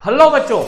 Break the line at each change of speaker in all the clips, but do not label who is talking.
Hello बच्चों,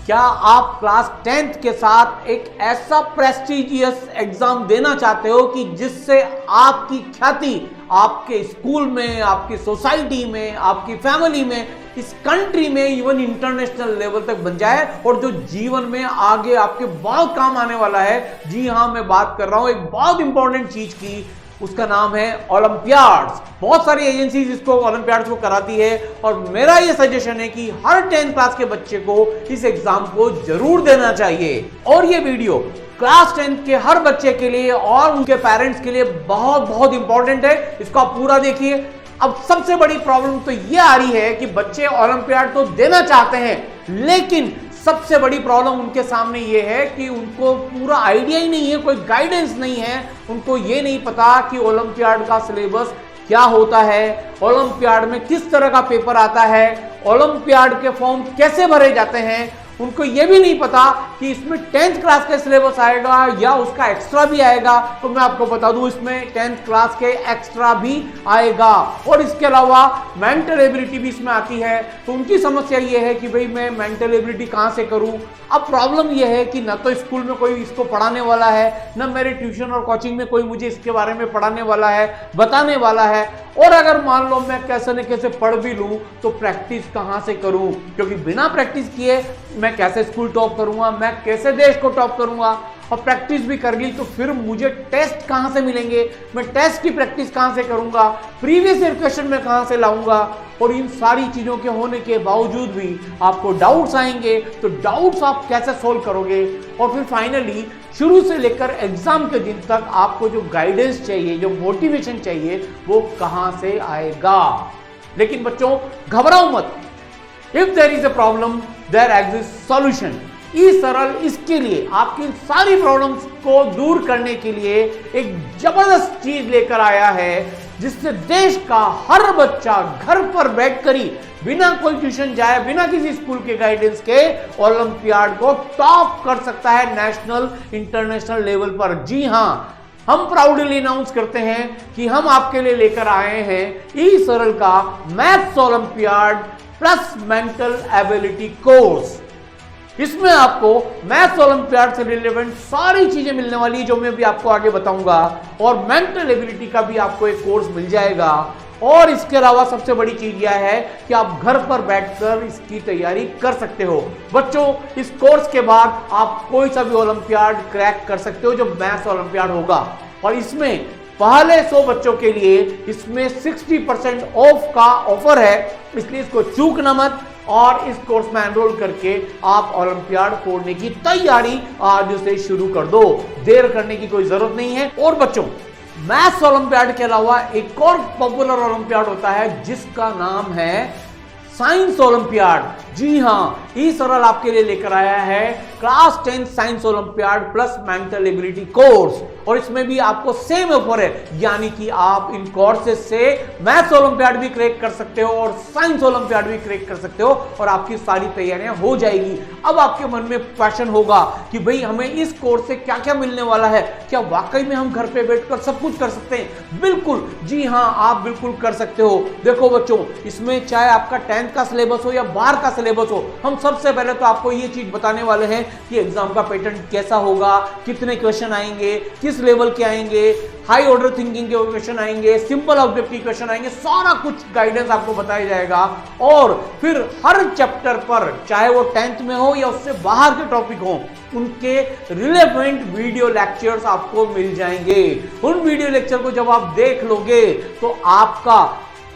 क्या आप क्लास 10th के साथ एक ऐसा प्रेस्टिजियस एग्जाम देना चाहते हो कि जिससे आपकी ख्याति आपके स्कूल में, आपकी सोसाइटी में, आपकी फैमिली में, इस कंट्री में, इवन इंटरनेशनल लेवल तक बन जाए और जो जीवन में आगे आपके बहुत काम आने वाला है? जी हां, मैं बात कर रहा हूं एक बहुत इंपॉर्टेंट चीज की। उसका नाम है ओलंपियाड्स। बहुत सारी एजेंसीज इसको ओलंपियाड्स को कराती है और मेरा ये सजेशन है कि हर 10th क्लास के बच्चे को इस एग्जाम को जरूर देना चाहिए। और ये वीडियो क्लास 10th के हर बच्चे के लिए और उनके पेरेंट्स के लिए बहुत बहुत इंपॉर्टेंट है। इसको आप पूरा देखिए। अब सबसे बड़ी प्रॉब्लम तो ये आ रही है कि बच्चे ओलंपियाड तो देना चाहते हैं, लेकिन सबसे बड़ी प्रॉब्लम उनके सामने ये है कि उनको पूरा आइडिया ही नहीं है, कोई गाइडेंस नहीं है। उनको ये नहीं पता कि ओलंपियाड का सिलेबस क्या होता है, ओलंपियाड में किस तरह का पेपर आता है, ओलंपियाड के फॉर्म कैसे भरे जाते हैं। उनको ये भी नहीं पता कि इसमें 10th क्लास का सिलेबस आएगा या उसका एक्स्ट्रा भी आएगा। तो मैं आपको बता दूं, इसमें 10th क्लास के एक्स्ट्रा भी आएगा और इसके अलावा मेंटल एबिलिटी भी इसमें आती है। तो उनकी समस्या ये है कि भाई मैं मेंटल एबिलिटी कहां से करूं। अब प्रॉब्लम यह है कि ना तो स्कूल में कोई इसको पढ़ाने वाला है, ना मेरे ट्यूशन और कोचिंग में कोई मुझे इसके बारे में पढ़ाने वाला है, बताने वाला है। और अगर मान लो मैं कैसे न कैसे पढ़ भी लूं तो प्रैक्टिस कहां से करूं, क्योंकि बिना प्रैक्टिस किए मैं कैसे स्कूल टॉप करूंगा, मैं कैसे देश को टॉप करूंगा। और प्रैक्टिस भी कर ली तो फिर मुझे टेस्ट कहां से मिलेंगे, मैं टेस्ट की प्रैक्टिस कहां से करूंगा, प्रीवियस ईयर क्वेश्चन में कहां से लाऊंगा। और इन सारी चीजों के होने के बावजूद भी आपको डाउट्स आएंगे, तो डाउट्स आप कैसे सोल्व करोगे। और फिर फाइनली शुरू से लेकर एग्जाम के दिन तक आपको जो गाइडेंस चाहिए, जो मोटिवेशन चाहिए, वो कहां से आएगा। लेकिन बच्चों घबराओ मत, if there is a problem there exist solution. E Saral इसके लिए, आपकी सारी प्रॉब्लम्स को दूर करने के लिए एक जबरदस्त चीज लेकर आया है, जिससे देश का हर बच्चा घर पर बैठकर ही बिना कोई ट्यूशन जाए, बिना किसी स्कूल के गाइडेंस के ओलंपियाड को टॉप कर सकता है नेशनल इंटरनेशनल लेवल पर। जी हां, हम प्राउडली अनाउंस करते हैं कि हम आपके लिए लेकर आए हैं ई सरल का maths olympiad plus mental ability course. इसमें आपको मैथ्स ओलंपियाड से रिलेवेंट सारी चीजें मिलने वाली है, जो मैं भी आपको आगे बताऊंगा। और मेंटल एबिलिटी का भी आपको एक कोर्स मिल जाएगा। और इसके अलावा सबसे बड़ी चीज यह है कि आप घर पर बैठकर इसकी तैयारी कर सकते हो। बच्चों, इस कोर्स के बाद आप कोई सा भी ओलंपियाड क्रैक कर सकते हो जो मैथ्स ओलंपियाड होगा। और इसमें पहले 100 बच्चों के लिए इसमें 60% ऑफ का ऑफर है, इसलिए इसको चूकना मत। और इस कोर्स में एनरोल करके आप ओलंपियाड फोड़ने की तैयारी आज से शुरू कर दो, देर करने की कोई जरूरत नहीं है। और बच्चों, मैथ्स ओलंपियाड के अलावा एक और पॉपुलर ओलंपियाड होता है जिसका नाम है साइंस ओलंपियाड। जी हां, ई सरल आपके लिए लेकर आया है class 10 science olympiad plus mental ability course. और इसमें भी आपको सेम ऑफर है, यानी कि आप इन कोर्सेज से मैथ्स ओलंपियाड भी क्रैक कर सकते हो और साइंस ओलंपियाड भी क्रैक कर सकते हो और आपकी सारी तैयारियां हो जाएगी। अब आपके मन में क्वेश्चन होगा कि भाई हमें इस कोर्स से क्या क्या मिलने वाला है, क्या वाकई में हम घर पे बैठकर सब कुछ कर सकते हैं? बिल्कुल, जी हां, आप बिल्कुल कर सकते हो। देखो बच्चों, इसमें चाहे आपका 10th का सिलेबस हो या 12 का सिलेबस हो, हम सबसे पहले तो आपको ये चीज बताने वाले हैं कि एग्जाम का पैटर्न कैसा होगा, कितने क्वेश्चन आएंगे, किस लेवल के आएंगे, हाई ऑर्डर थिंकिंग के क्वेश्चन आएंगे, सिंपल ऑब्जेक्टिव क्वेश्चन आएंगे, सारा कुछ गाइडेंस आपको बताया जाएगा। और फिर हर चैप्टर पर, चाहे वो 10th में हो या उससे बाहर के टॉपिक हो, उनके रिलेवेंट वीडियो लेक्चर्स आपको मिल जाएंगे। उन वीडियो लेक्चर को जब आप देख लोगे तो आपका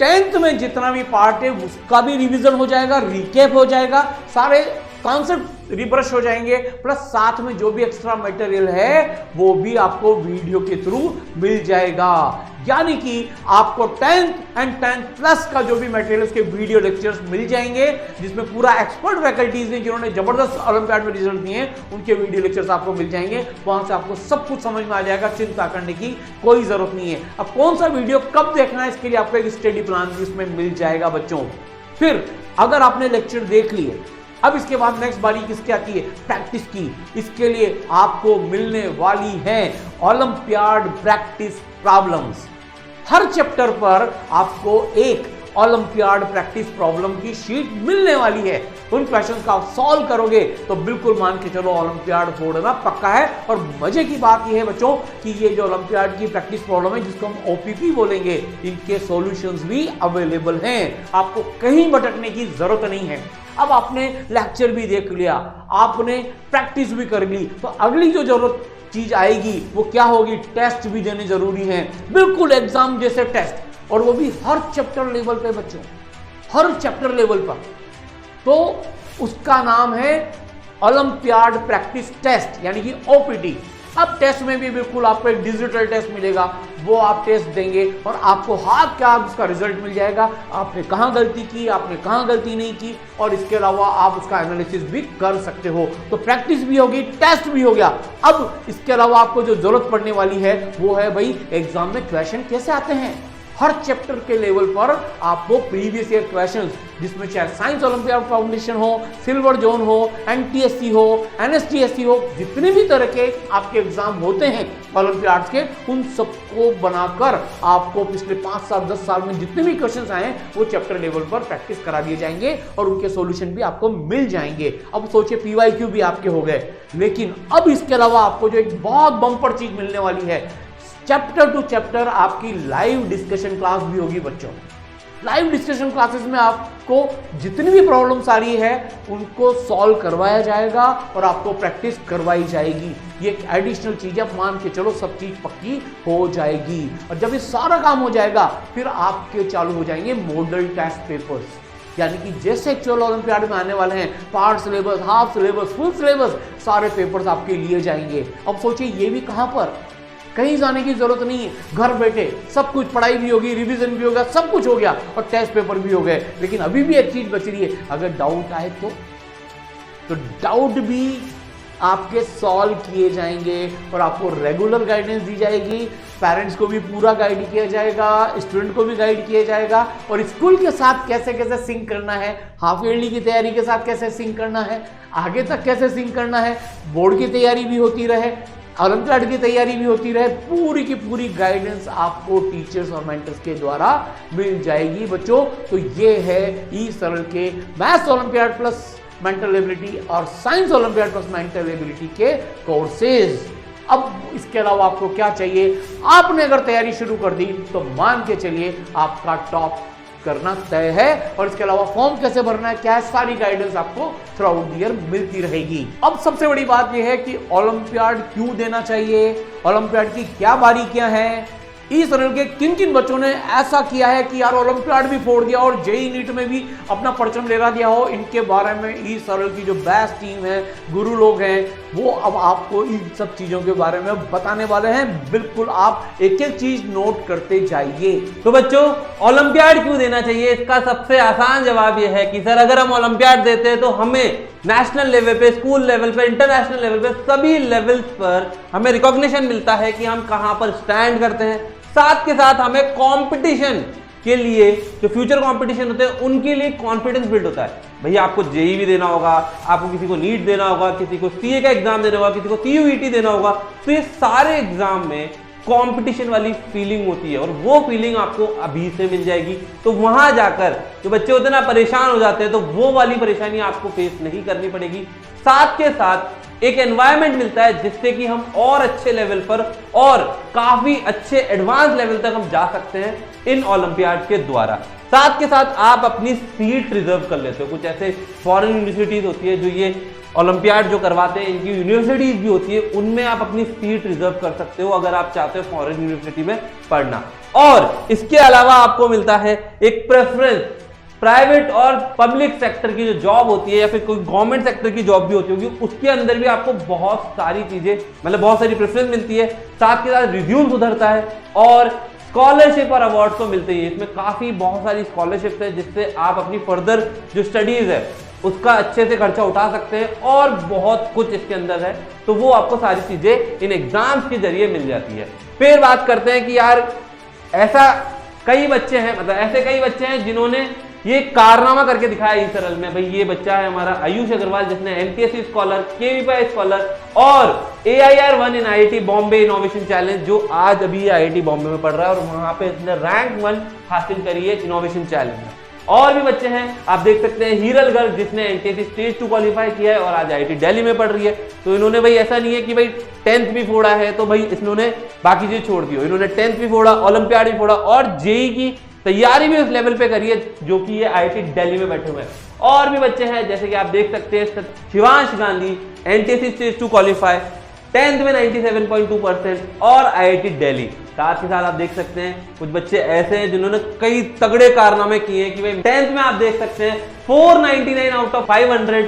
10th में जितना भी पार्ट है उसका भी रिवीजन हो जाएगा, रिकैप हो जाएगा, सारे कॉन्सेप्ट रिब्रश हो जाएंगे, प्लस साथ में जो भी एक्स्ट्रा मटेरियल है वो भी आपको वीडियो के थ्रू मिल जाएगा। यानी कि आपको 10th एंड 10th प्लस का जो भी मटेरियल उसके वीडियो लेक्चर्स मिल जाएंगे, जिसमें पूरा एक्सपर्ट फैकल्टीज हैं जिन्होंने जबरदस्त ओलंपियाड में रिजल्ट दिए हैं, उनके वीडियो लेक्चर्स आपको मिल जाएंगे। वहां से आपको सब कुछ समझ में आ जाएगा, चिंता करने की कोई जरूरत नहीं है। अब कौन सा वीडियो कब देखना है, इसके लिए आपको एक स्टडी प्लान भी इसमें मिल जाएगा बच्चों। फिर अगर आपने लेक्चर देख लिए, अब इसके बाद नेक्स्ट बारी किसकी आती है? प्रैक्टिस की। इसके लिए आपको मिलने वाली है ओलंपियाड प्रैक्टिस प्रॉब्लम्स। हर चैप्टर पर आपको एक ओलंपियाड प्रैक्टिस प्रॉब्लम की शीट मिलने वाली है। उन क्वेश्चंस का आप सॉल्व करोगे तो बिल्कुल मान के चलो ओलंपियाड फोड़ना पक्का है। और मजे की बात यह है बच्चों कि ये जो ओलंपियाड की प्रैक्टिस प्रॉब्लम है जिसको हम ओपीपी बोलेंगे, इनके सॉल्यूशंस भी अवेलेबल हैं, आपको कहीं भटकने की जरूरत नहीं है। अब आपने लेक्चर भी देख लिया, आपने प्रैक्टिस भी कर ली, तो अगली जो जरूरत चीज आएगी वो क्या होगी? टेस्ट भी देने जरूरी है, बिल्कुल एग्जाम जैसे टेस्ट, और वो भी हर चैप्टर लेवल पे बच्चों, हर चैप्टर लेवल पर। तो उसका नाम है ओलंपियाड प्रैक्टिस टेस्ट यानी कि ओपीटी। अब टेस्ट में भी बिल्कुल आपको एक डिजिटल टेस्ट मिलेगा, वो आप टेस्ट देंगे और आपको हाथ क्या उसका रिजल्ट मिल जाएगा, आपने कहां गलती की, आपने कहां गलती नहीं की, और इसके अलावा आप उसका एनालिसिस भी कर सकते हो। तो प्रैक्टिस भी होगी, टेस्ट भी हो गया। अब इसके अलावा आपको जो जरूरत पड़ने वाली है वो है भाई एग्जाम में क्वेश्चन कैसे आते हैं। हर चैप्टर के लेवल पर आपको प्रीवियस ईयर क्वेश्चंस, जिसमें चाहे साइंस ओलंपियाड फाउंडेशन हो, सिल्वर जोन हो, एनटीएससी हो, एनएसटीएससी हो, जितने भी तरह के आपके एग्जाम होते हैं ओलंपियाड्स के, उन सबको बनाकर आपको पिछले 5 साल 10 साल में जितने भी क्वेश्चंस आए हैं वो चैप्टर लेवल पर प्रैक्टिस करा दिए जाएंगे और उनके सॉल्यूशन भी आपको मिल जाएंगे। अब सोचिए पीवाईक्यू भी आपके हो गए, लेकिन अब इसके अलावा आपको जो एक बहुत बम्पर चीज मिलने वाली है, चैप्टर टू चैप्टर आपकी लाइव डिस्कशन क्लास भी होगी बच्चों। लाइव डिस्कशन क्लासेस में आपको जितनी भी प्रॉब्लम्स आ रही है उनको सॉल्व करवाया जाएगा और आपको प्रैक्टिस करवाई जाएगी। ये एक एडिशनल चीज है, मान के चलो सब चीज पक्की हो जाएगी। और जब ये सारा काम हो जाएगा फिर आपके चालू हो जाएंगे मॉडल टेस्ट पेपर्स, यानी कि जैसे एक्चुअल ओलंपियाड में आने वाले हैं part syllabus, half syllabus, full syllabus, सारे पेपर्स आपके लिए जाएंगे। अब सोचिए ये भी कहां पर, कहीं जाने की जरूरत नहीं है, घर बैठे सब कुछ, पढ़ाई भी होगी, रिवीजन भी होगा, सब कुछ हो गया और टेस्ट पेपर भी हो गए। लेकिन अभी भी एक चीज बच रही है, अगर डाउट आए तो डाउट भी आपके सॉल्व किए जाएंगे और आपको रेगुलर गाइडेंस दी जाएगी। पेरेंट्स को भी पूरा गाइड किया जाएगा, स्टूडेंट को भी गाइड किया जाएगा, और स्कूल के साथ कैसे कैसे सिंक करना है, हाफ ईयरली की तैयारी के साथ कैसे सिंक करना है, आगे तक कैसे सिंक करना है, बोर्ड की तैयारी भी होती रहे, ओलंपियाड की तैयारी भी होती रहे, पूरी की पूरी गाइडेंस आपको टीचर्स और मेंटर्स के द्वारा मिल जाएगी बच्चों। तो ये है ई सरल के maths olympiad plus mental ability और science olympiad plus mental ability के कोर्सेज। अब इसके अलावा आपको क्या चाहिए, आपने अगर तैयारी शुरू कर दी तो मान के चलिए आपका टॉप करना तय है। और इसके अलावा फॉर्म कैसे भरना है, क्या है, सारी गाइडेंस आपको थ्रू आउट द ईयर मिलती रहेगी। अब सबसे बड़ी बात यह है कि ओलंपियाड क्यों देना चाहिए, ओलंपियाड की क्या बारीकियां हैं, ई सरल के किन किन बच्चों ने ऐसा किया है कि यार ओलंपियाड भी फोड़ दिया और जेई नीट में भी अपना परचम लहरा दिया हो, इनके बारे में ई सरल की जो बेस्ट टीम है, गुरु लोग हैं, वो अब आपको इन सब चीजों के बारे में बताने वाले हैं। बिल्कुल आप एक एक चीज नोट करते जाइए।
तो बच्चों ओलंपियाड क्यों देना चाहिए, इसका सबसे आसान जवाब यह है कि सर अगर हम ओलंपियाड देते हैं तो हमें नेशनल लेवल पे, स्कूल लेवल पे, इंटरनेशनल लेवल पे, सभी लेवल्स पर हमें रिकॉग्निशन मिलता है कि हम कहां पर स्टैंड करते हैं। साथ के साथ हमें कंपटीशन के लिए, जो फ्यूचर कंपटीशन होते हैं उनके लिए कॉन्फिडेंस बिल्ड होता है। भैया आपको जेई भी देना होगा, आपको किसी को नीट देना होगा, किसी को सीए का एग्जाम देना होगा, किसी को सीयूईटी देना होगा, तो ये सारे एग्जाम में कंपटीशन वाली फीलिंग होती है और वो फीलिंग आपको अभी से मिल जाएगी। तो वहां जाकर जो बच्चे होते हैं ना परेशान हो जाते हैं, तो वो वाली परेशानी आपको फेस नहीं करनी पड़ेगी। साथ के साथ एक एनवायरनमेंट मिलता है जिससे कि हम और अच्छे लेवल पर और काफी अच्छे एडवांस लेवल तक हम जा सकते हैं इन ओलंपियाड के द्वारा। साथ के साथ आप अपनी सीट रिजर्व कर लेते हो। कुछ ऐसे फॉरेन यूनिवर्सिटीज होती है जो ये ओलंपियाड जो करवाते हैं, इनकी यूनिवर्सिटीज भी होती है, उनमें आप अपनी सीट रिजर्व कर सकते हो अगर आप चाहते हो फॉरेन यूनिवर्सिटी में पढ़ना। और इसके अलावा आपको मिलता है एक प्रेफरेंस, प्राइवेट और पब्लिक सेक्टर की जो जॉब होती है या फिर कोई गवर्नमेंट सेक्टर की जॉब भी होती होगी, उसके अंदर भी आपको बहुत सारी चीजें, मतलब बहुत सारी प्रेफरेंस मिलती है। साथ के साथ रिज्यूम सुधरता है और स्कॉलरशिप और अवार्ड तो मिलते ही है। इसमें काफी बहुत सारी स्कॉलरशिप है जिससे आप अपनी फर्दर जो स्टडीज है उसका अच्छे से खर्चा उठा सकते हैं और बहुत कुछ इसके अंदर है। तो वो आपको सारी चीजें इन एग्जाम्स के जरिए मिल जाती है। फिर बात करते हैं कि यार ऐसा कई बच्चे हैं, मतलब ऐसे कई बच्चे हैं जिन्होंने ये कारनामा करके दिखाया इस सरल में। भाई ये बच्चा है हमारा आयुष अग्रवाल, जिसने एमपीएससी स्कॉलर, केवीपीआई स्कॉलर और AIR-1 इन IIT बॉम्बे इनोवेशन चैलेंज, जो आज अभी IIT बॉम्बे में पढ़ रहा है और वहां पे इसने रैंक 1 हासिल करी है इनोवेशन चैलेंज में। और भी बच्चे हैं, आप देख सकते हैं हीरल गर्ग, जिसने NTSC स्टेज 2 क्वालिफाई किया है और आज IIT दिल्ली में पढ़ रही है। तो इन्होंने भाई ऐसा नहीं है कि भाई 10th भी फोड़ा है तो भाई इन्होंने बाकी चीज छोड़ दी हो, इन्होंने 10th भी फोड़ा, ओलंपियाड भी फोड़ा और जेई की तैयारी भी उस लेवल पे करी है जो कि ये IIT दिल्ली में बैठे हुए हैं। और भी बच्चे हैं जैसे कि आप देख सकते हैं Shivansh Gandhi, NTSC stage 2 qualify, 10th में 97.2% और IIT दिल्ली। साथ ही साथ आप देख सकते हैं कुछ बच्चे ऐसे हैं जिन्होंने कई तगड़े कारनामे किए हैं कि भाई 10th में आप देख सकते हैं 499 out of 500,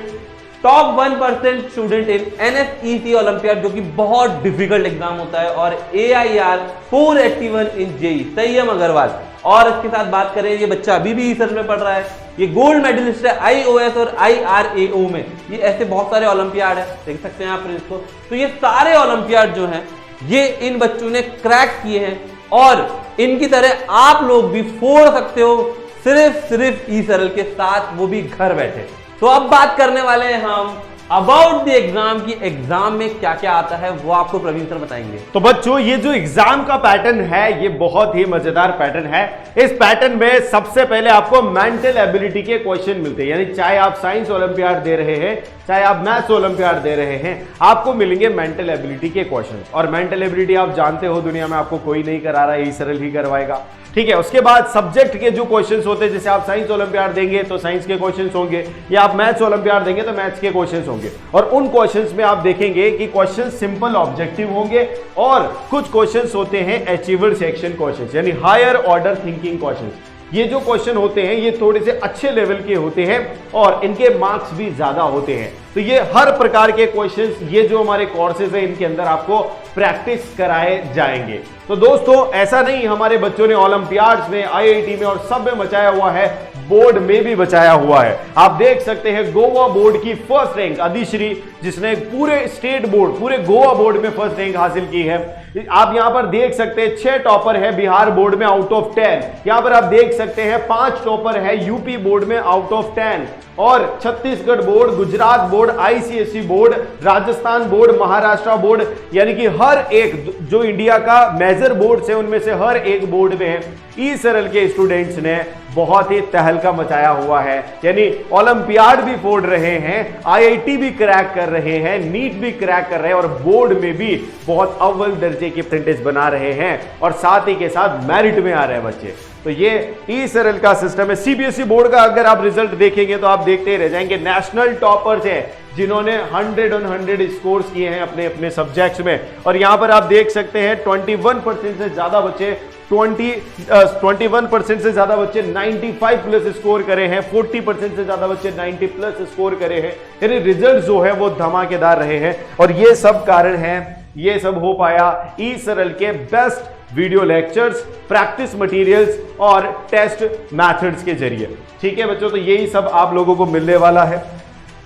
top 1% student in NSEC olympiad, जो कि बहुत डिफिकल्ट एग्जाम होता है, और AIR 481 इन जेई, संयम अग्रवाल। और इसके साथ बात करें, ये बच्चा अभी भी ईसर में पढ़ रहा है, ये गोल्ड मेडलिस्ट है IOS और IRAO में। ये ऐसे बहुत सारे ओलंपियाड है, देख सकते हैं आप इसको। तो ये सारे ओलंपियाड जो हैं ये इन बच्चों ने क्रैक किए हैं और इनकी तरह आप लोग भी फोड़ सकते हो सिर्फ ई सरल के साथ, वो भी घर बैठे। तो अब बात करने वाले हैं हम अबाउट द एग्जाम की एग्जाम में क्या क्या आता है, वो आपको प्रवीण सर बताएंगे।
तो बच्चों ये जो एग्जाम का पैटर्न है ये बहुत ही मजेदार पैटर्न है। इस पैटर्न में सबसे पहले आपको मेंटल एबिलिटी के क्वेश्चन मिलते हैं, यानी चाहे आप साइंस ओलंपियाड दे रहे हैं चाहे आप मैथ्स ओलंपियाड दे रहे हैं, आपको मिलेंगे मेंटल एबिलिटी के क्वेश्चन। और मेंटल एबिलिटी आप जानते हो दुनिया में आपको कोई नहीं करा रहा है, ई सरल ही करवाएगा, ठीक है। उसके बाद सब्जेक्ट के जो क्वेश्चंस होते हैं, जैसे आप साइंस ओलंपियाड देंगे तो साइंस के क्वेश्चंस होंगे, या आप मैथ्स ओलंपियाड देंगे तो मैथ्स के क्वेश्चंस होंगे। और उन क्वेश्चंस में आप देखेंगे कि क्वेश्चंस सिंपल ऑब्जेक्टिव होंगे और कुछ क्वेश्चंस होते हैं अचीवर्ड सेक्शन क्वेश्चंस, यानी हायर ऑर्डर थिंकिंग क्वेश्चंस। ये जो क्वेश्चन होते हैं ये थोड़े से अच्छे लेवल के होते हैं और इनके मार्क्स भी ज्यादा होते हैं। तो ये हर प्रकार के क्वेश्चंस, ये जो हमारे कोर्सेज है इनके अंदर आपको प्रैक्टिस कराए जाएंगे। तो दोस्तों ऐसा नहीं हमारे बच्चों ने ओलंपियाड्स में, IIT में और सब में मचाया हुआ है, बोर्ड में भी बचाया हुआ है। आप देख सकते हैं गोवा बोर्ड की फर्स्ट रैंक अधिश्री, जिसने पूरे स्टेट बोर्ड, पूरे गोवा बोर्ड में फर्स्ट रैंक हासिल की है। आप यहां पर देख सकते हैं 6 टॉपर है बिहार बोर्ड में आउट ऑफ 10। यहां पर आप देख सकते हैं 5 टॉपर है यूपी बोर्ड में आउट ऑफ 10, और Chhattisgarh board, Gujarat board, ICSE board, Rajasthan board, Maharashtra board, यानी कि हर एक जो इंडिया का मेजर बोर्ड है उनमें से हर एक बोर्ड में ई सरल के स्टूडेंट्स ने बहुत ही तहलका मचाया हुआ है। यानी ओलंपियाड भी फोड़ रहे हैं, IIT भी क्रैक कर रहे हैं, नीट भी क्रैक कर रहे हैं और बोर्ड में भी बहुत अव्वल दर्जे की परसेंटेज बना रहे हैं और साथ ही के साथ मेरिट में आ रहे हैं बच्चे। तो ये ई सरल का सिस्टम है। CBSE बोर्ड का अगर आप रिजल्ट देखेंगे तो आप देखते ही रह जाएंगे, नेशनल टॉपर्स हैं जिन्होंने 100 on 100 स्कोर्स किए हैं अपने अपने सब्जेक्ट्स में। और यहां पर आप देख सकते हैं 21% से ज्यादा बच्चे 21% से ज्यादा बच्चे 95 प्लस स्कोर करे हैं, 40% से ज्यादा बच्चे 90 प्लस स्कोर करे हैं। यानी रिजल्ट जो है वो धमाकेदार रहे हैं और ये सब कारण है, ये सब हो पाया ई सरल के best video lectures, practice materials और टेस्ट मेथड्स के जरिए। ठीक है बच्चों, तो यही सब आप लोगों को मिलने वाला है।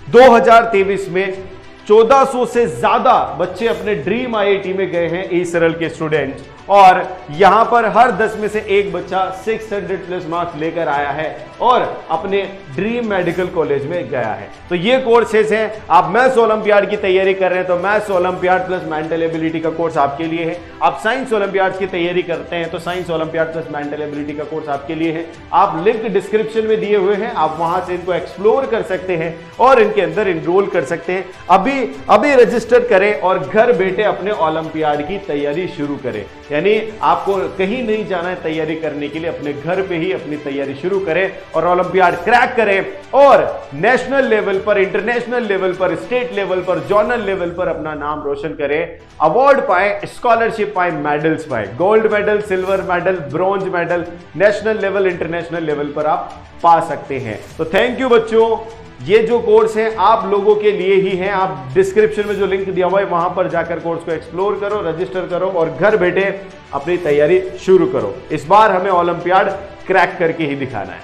2023 में 1400 से ज्यादा बच्चे अपने ड्रीम IIT में गए हैं ई सरल के स्टूडेंट्स, और यहां पर हर 10 में से एक बच्चा 600 प्लस मार्क्स लेकर आया है और अपने ड्रीम मेडिकल कॉलेज में गया है। तो ये कोर्सेज हैं। आप मैथ्स ओलंपियाड की तैयारी कर रहे हैं तो maths olympiad plus mental ability का कोर्स आपके लिए है। आप साइंस ओलंपियाड की तैयारी करते हैं तो science olympiad plus mental ability का कोर्स आपके लिए है। आप लिंक डिस्क्रिप्शन में दिए हुए हैं, आप वहां से इनको एक्सप्लोर कर सकते हैं और इनके अंदर इनरोल कर सकते हैं। अभी रजिस्टर करें और घर बैठे अपने ओलंपियाड की तैयारी शुरू करें। यानी आपको कहीं नहीं जाना है तैयारी करने के लिए, अपने घर पे ही अपनी तैयारी शुरू करें और ओलंपियाड क्रैक करें और नेशनल लेवल पर, इंटरनेशनल लेवल पर, स्टेट लेवल पर, जोनल लेवल पर अपना नाम रोशन करें, अवार्ड पाए, स्कॉलरशिप पाए, मेडल्स पाए, gold medal, silver medal, bronze medal, national level, international level पर आप पा सकते हैं। तो थैंक यू बच्चों, ये जो कोर्स है आप लोगों के लिए ही है। आप डिस्क्रिप्शन में जो लिंक दिया हुआ है वहां पर जाकर कोर्स को एक्सप्लोर करो, रजिस्टर करो और घर बैठे अपनी तैयारी शुरू करो। इस बार हमें ओलंपियाड क्रैक करके ही दिखाना है।